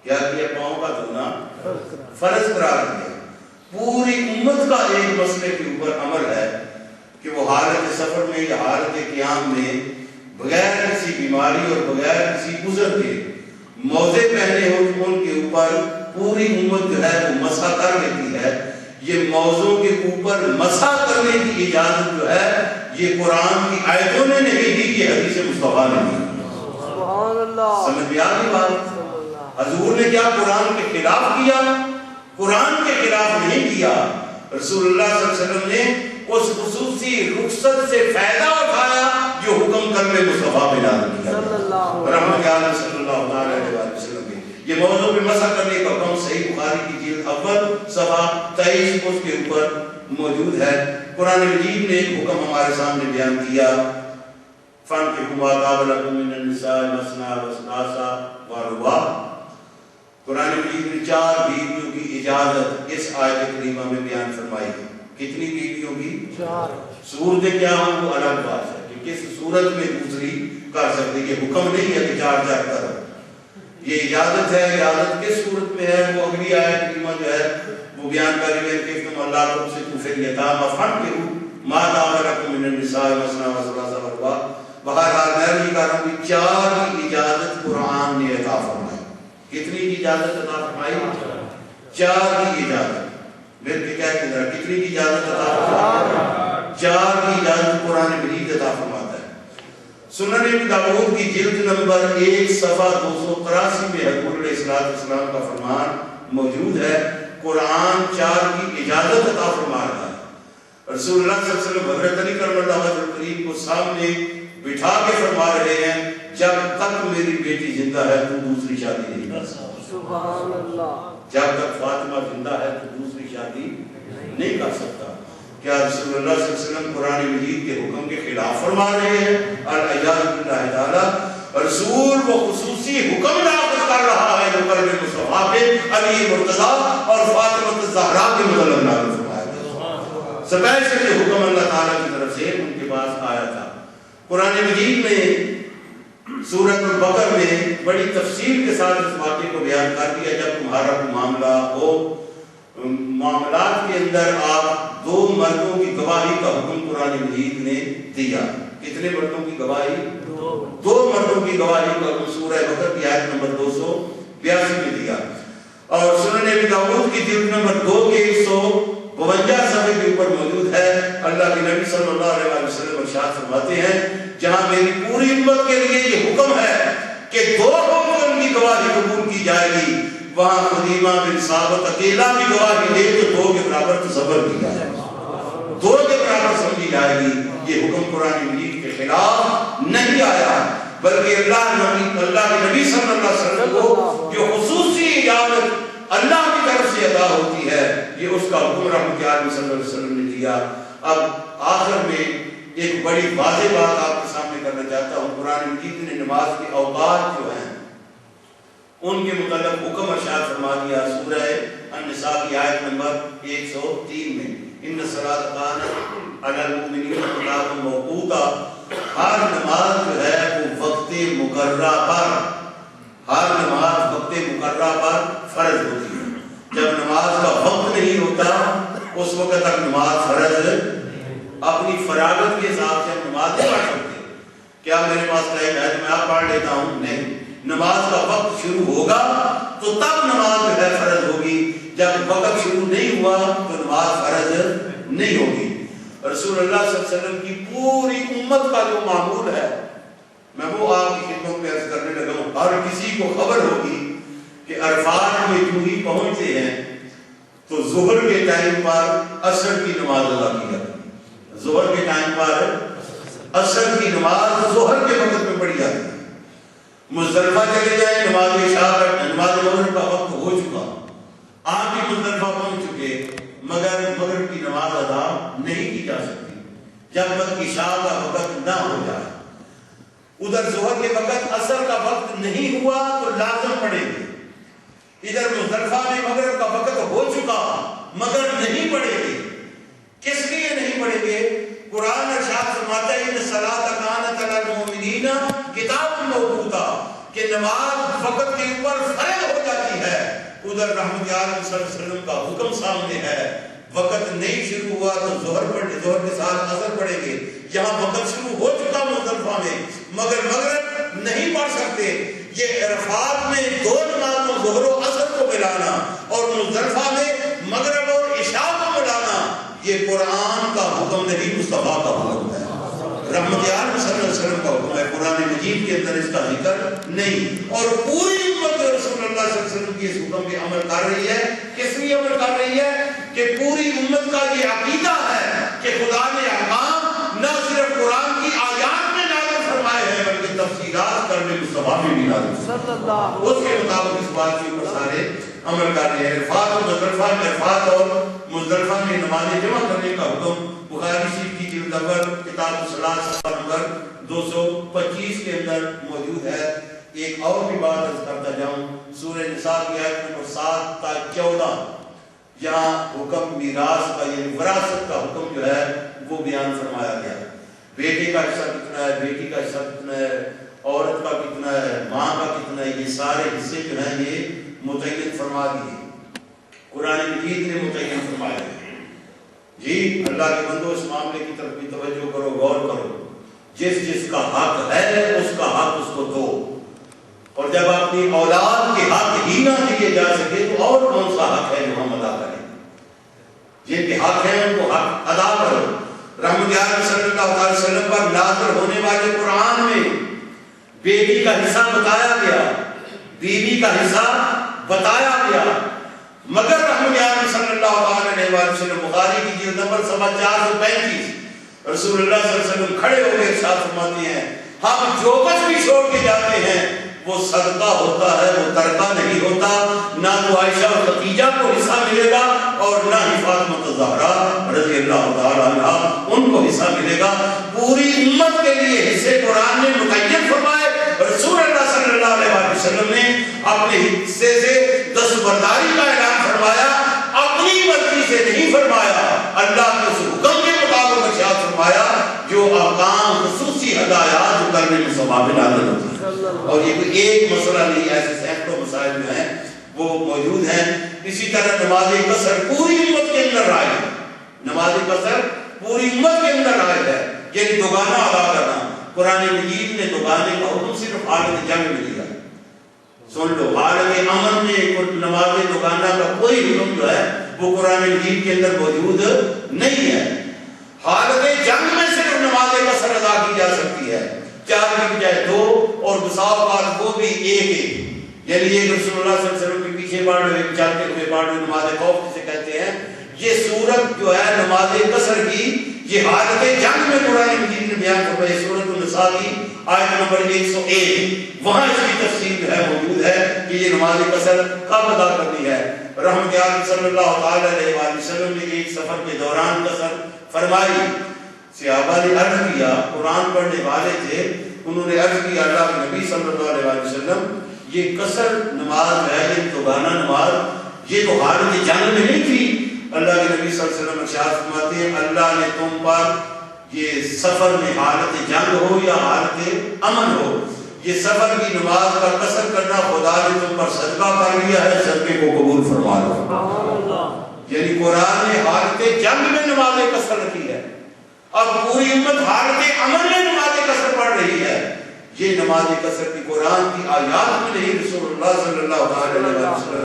کیا کیا؟ پاؤں کا دھونا فرض قرار دیا۔ پوری امت کا ایک مسئلے کے اوپر عمل ہے کہ وہ حالت سفر میں یا حالت قیام میں بغیر کسی بیماری اور بغیر کسی عذر کے موزے پہنے ہو ان کے اوپر پوری امت جو ہے وہ مسح کر لیتی ہے۔ یہ موضوع کے اوپر مسح کرنے کی اجازت جو ہے یہ قرآن کی آیتوں نے نہیں دی، یہ حدیث مصطفیٰ نے دی۔ سبحان اللہ، سمجھ میں آ گئی بات؟ حضور نے کیا قرآن کے خلاف کیا؟ قرآن کے خلاف نہیں کیا۔ رسول اللہ صلی اللہ علیہ وسلم نے اس خصوصی رخصت سے فائدہ اٹھایا جو حکم کرنے مصطفیٰ میں نازل کیا رحمت اللہ صلی اللہ علیہ وسلم نے۔ یہ موضوع پہ مسح کرنے کا حکم صحیح بخاری کی جلد اول صفحہ 23 اس کے اوپر موجود ہے۔ قرآن مجید نے ایک حکم ہمارے سامنے بیان کیا، فَانْكِحُوا مَا طَابَ لَكُم مِّنَ النِّسَاءِ مَثْنَىٰ وَثُلَاثَ وَرُبَاعَ۔ قرآن مجید نے 4 بیویوں کی اجازت اس آیت کریمہ میں بیان فرمائی ہے۔ کتنی بیویوں کی؟ 4۔ صورتیں کیا ہوں وہ الگ بات ہے کہ کس صورت میں دوسری کر سکتے، یہ حکم نہیں ہے کہ 4 کرو، یہ اجازت ہے۔ اجازت کس صورت میں ہے وہ اگلی آیت کریمہ جو ہے وہ بیان کر رہی ہے کہ تم اللہ کو سے تو پھر یتامى فانكحوا ما طاب لكم من النساء مثنى وثلاث ورباع۔ بہرحال میں یہ کہہ رہا ہوں کہ 4 کی اجازت قرآن نے عطا فرمائی۔ کتنی کی اجازت عطا فرمائی؟ 4 کی اجازت۔ مل کے کہہ کے ذرا کتنی کی اجازت عطا فرمائی؟ 4 کی اجازت قرآن مجید عطا فرماتا ہے۔ سنن ابی داؤد کی جلد نمبر 1 صفحہ 283 میں حضور علیہ السلام کا فرمان موجود ہے۔ قرآن 4 کی اجازت عطا فرما رہا ہے۔ رسول اللہ صلی اللہ علیہ وسلم حضرت علی کرم اللہ وجہہ کریم کو سامنے بٹھا کے فرما رہے ہیں جب تک میری بیٹی زندہ ہے تو دوسری شادی نہیں کر سکتا۔ سبحان اللہ، جب تک فاطمہ زندہ ہے تو دوسری شادی نہیں کر سکتا۔ کیا رسول اللہ صلی اللہ علیہ وسلم قرآن مجید کے حکم کے خلاف فرما رہے ہیں؟ العیاذ باللہ تعالی۔ رسول وہ خصوصی حکم نافذ کر رہا ہے جو قلب مصطفیٰ پہ علی مرتضیٰ اور فاطمہ الزہرا کے متعلق نازل فرمایا گیا۔ اسپیشل یہ حکم اللہ تعالیٰ کی طرف سے ان کے پاس آیا تھا۔ قرآن مجید میں سورۃ البقرہ میں بڑی تفصیل کے ساتھ اس واقعے کو بیان کر دیا جب تمہارا کوئی معاملہ ہو، معاملات کے اندر آپ 2 مردوں کی گواہی کا حکم قرآن مجید نے دیا۔ کتنے مردوں کی گواہی؟ 2 مردوں کی گواہی کا حکم سورہ بقرہ کی آیت نمبر 282 میں دیا۔ اور سنن ابی داؤد کی جلد نمبر 2 کے 152 صفحے کے اوپر موجود ہے۔ اللہ کے نبی صلی اللہ علیہ وسلم ارشاد فرماتے ہیں جہاں میری پوری امت کے لیے یہ حکم ہے کہ 2 لوگوں کی گواہی قبول کی جائے گی، وہاں خدیمہ بن ثابت اکیلا بھی گواہی دے تو 2 کے برابر تصور کی جائے گی، 2 کے برابر سمجھی جائے گی۔ یہ حکم قرآن مجید کے خلاف نہیں آیا بلکہ اللہ کے نبی صلی اللہ علیہ وسلم کو جو خصوصی اجازت اللہ کی طرف سے عطا ہوتی ہے یہ اس کا حکم رحمت اللہ صلی اللہ علیہ وسلم نے دیا۔ اب آخر میں ایک بڑی واضح بات آپ کے سامنے کرنا چاہتا ہوں۔ قرآن مجید نے نماز کے اوقات جو ہیں ان کے متعلق حکم ارشاد فرما دیا سورہ النساء کی آیت نمبر 103 میں، ان الصلاۃ کانت علی المؤمنین کتابا موقوتا۔ ہر نماز جو ہے وہ وقت مقررہ پر، ہر نماز وقت مقررہ پر فرض ہوتی ہے۔ جب نماز کا وقت نہیں ہوتا اس وقت تک نماز فرض، اپنی فراغت کے حساب سے ہم نماز نہیں پڑھ سکتے۔ کیا میرے پاس ٹائم ہے تو میں آپ پڑھ لیتا ہوں؟ نہیں، نماز کا وقت شروع ہوگا تو تب نماز جو ہے فرض ہوگی، جب وقت شروع نہیں ہوا تو نماز فرض نہیں ہوگی۔ رسول اللہ صلی اللہ علیہ وسلم کی پوری امت کا جو معمول ہے میں وہ آپ کی خدمت میں عرض کرنے لگا ہوں۔ ہر کسی کو خبر ہوگی کہ عرفات میں جو ہی پہنچتے ہیں تو ظہر کے ٹائم پر عصر کی نماز ادا کی جاتی ہے، ظہر کے ٹائم پر عصر کی نماز ظہر کے وقت میں پڑھی جاتی ہے۔ مزدلفہ چلے جائیں، نماز عشاء کا، نماز مغرب کا وقت ہو چکا، آپ بھی مزدلفہ پہنچ چکے مگر مغرب کی نماز ادا نہیں کی جا سکتی جب تک عشاء کا وقت نہ ہو جائے۔ ادھر ظہر کے وقت عصر کا وقت نہیں ہوا تو لازم پڑھیں گے، ادھر مزدلفہ میں مغرب کا وقت ہو چکا مگر نہیں پڑھیں گے۔ کس لیے نہیں پڑھیں گے؟ قرآن ارشاد فرماتا ہے ان الصلاۃ کانت علی المؤمنین کتابا موقوتا، کہ نماز وقت کے اوپر فرض ہو جاتی ادھر رحمت عالم صلی اللہ علیہ وسلم کا حکم سامنے ہے، وقت نہیں شروع ہوا تو ظہر کے ساتھ اثر پڑیں گے، یہاں وقت شروع ہو چکا مزدلفہ میں مگر مغرب نہیں پڑھ سکتے، یہ عرفات میں دو نمازوں ظہر و عصر کو ملانا اور مزدلفہ میں مغرب اور عشاء کو ملانا یہ قرآن کا حکم نہیں، مصطفیٰ کا حکم ہے، رحمت عالم صلی اللہ علیہ وسلم کا حکم ہے، قرآن مجید کے اندر اس کا ذکر نہیں، اور پوری امت رسول اللہ صلی اللہ علیہ وسلم کی اس حکم پہ عمل کر رہی ہے۔ کس لیے عمل کر رہی ہے؟ کہ پوری امت کا یہ عقیدہ ہے کہ خدا نے احکام نہ صرف قرآن کی آیات میں نازل فرمائے ہیں بلکہ تفصیلات کرنے مصطفیٰ میں بھی نازل صلی اللہ اس کے مطابق اس بات کے اوپر سارے عمل کر رہے ہیں۔ عرفات اور مزدلفہ میں عرفات اور مزدلفہ میں نمازیں جمع کرنے کا حکم بخاری شریف کی جلد اول کتاب الصلاۃ صفحہ نمبر 225 کے اندر موجود ہے۔ ایک اور بھی بات عرض کرتا جاؤں، سورہ نساء کی آیت نمبر 7 تا 14 یہاں حکم میراث کا یعنی وراثت کا حکم جو ہے وہ بیان فرمایا گیا، بیٹے کا حصہ کتنا ہے، بیٹی کا حصہ کتنا ہے، عورت کا کتنا ہے، ماں کا کتنا ہے، یہ سارے حصے جو ہیں یہ متعین فرما دیے، قرآن مجید نے متعین فرمایا ہے۔ جی اللہ کے بندو اس معاملے کی طرف بھی توجہ کرو، غور کرو، جس جس کا حق ہے اس کا حق اس کو دو، اور جب اپنی اولاد کے حق ہی نہ دیے جا سکے تو اور کون سا حق ہے جو ہم ادا کریں؟ جن کے حق ہیں ان کو حق ادا کرو۔ رحمت عالم صلی اللہ علیہ وسلم پر نازل ہونے والے قرآن میں بیٹی کا حصہ بتایا گیا، بیوی کا حصہ بتایا گیا، مگر رحمت عالم صلی اللہ علیہ وسلم بخاری کی جلد نمبر صفحہ 435 رسول اللہ صلی اللہ علیہ وسلم کھڑے ہو کے ارشاد فرماتے ہیں ہم جو کچھ بھی چھوڑ کے جاتے ہیں وہ صدقہ ہوتا ہے، وہ ترکہ نہیں ہوتا، نہ تو عائشہ اور خدیجہ کو حصہ ملے گا اور نہ ہی فاطمہ الزہرا رضی اللہ تعالی عنہا ان کو حصہ ملے گا۔ پوری امت کے لیے حصے قرآن نے متعین فرمائے، رسول اللہ صلی اللہ علیہ وسلم نے اپنے حصے سے دستبرداری کا اعلان فرمایا، اپنی مرضی سے نہیں فرمایا، اللہ کے اس حکم کے مطابق ارشاد فرمایا جو احکام خصوصی ہدایات جو کرنے میں ثواب نازل ہوتی ہے۔ اور یہ کوئی ایک مسئلہ نہیں، ایسے سینکڑوں مسائل جو ہیں وہ موجود ہیں۔ اسی طرح نماز قصر پوری امت کے اندر رائج ہے، نماز قصر پوری امت کے اندر رائج ہے، یعنی دوگانہ ادا کرنا۔ قرآن مجید نے دوگانے کا حکم صرف حالت جنگ میں دیا، سن لو، حالت امن میں نماز دوگانہ کا کوئی حکم جو ہے وہ قرآن مجید کے اندر موجود نہیں ہے۔ حالت جنگ میں صرف نماز قصر ادا کی جا سکتی ہے، 4 کی بجائے 2، اور بسا اوقات وہ بھی ایک، یعنی ایک رسول اللہ صلی اللہ علیہ وسلم کے پیچھے پڑھ رہے ہیں، چلتے ہوئے پڑھ رہے ہیں، نماز خوف جسے کہتے ہیں۔ یہ صورت جو ہے نماز قصر کی یہ حالت جنگ میں قرآن مجید نے بیان فرمائی، سورۃ النساء کی آیت نمبر 101 وہاں اس کی تفصیل جو ہے موجود ہے کہ یہ نماز قصر کب ادا کرنی ہے۔ رحمت عالم صلی اللہ تعالی علیہ وآلہ وسلم نے ایک سفر کے دوران قصر فرمائی، صحابہ نے عرض کیا، قرآن پڑھنے والے تھے، انہوں نے عرض کیا اللہ کے نبی صلی اللہ علیہ وسلم یہ قصر نماز ہے، یہ دوگانہ نماز یہ تو حالت جنگ میں نہیں تھی۔ اللہ کے نبی صلی اللہ علیہ وسلم ارشاد فرماتے ہیں اللہ نے تم پر یہ سفر میں حالت جنگ ہو یا حالت امن ہو، یہ سفر کی نماز کا قصر کرنا خدا نے تم پر صدقہ کر لیا ہے، صدقے کو قبول فرما لو۔ یعنی قرآن نے حالت جنگ میں نماز قصر رکھی ہے، اب پوری امت حالت امن میں نماز قصر پڑھ رہی ہے۔ یہ نماز قصر کی قرآن کی آیات میں نہیں، رسول اللہ صلی اللہ علیہ وسلم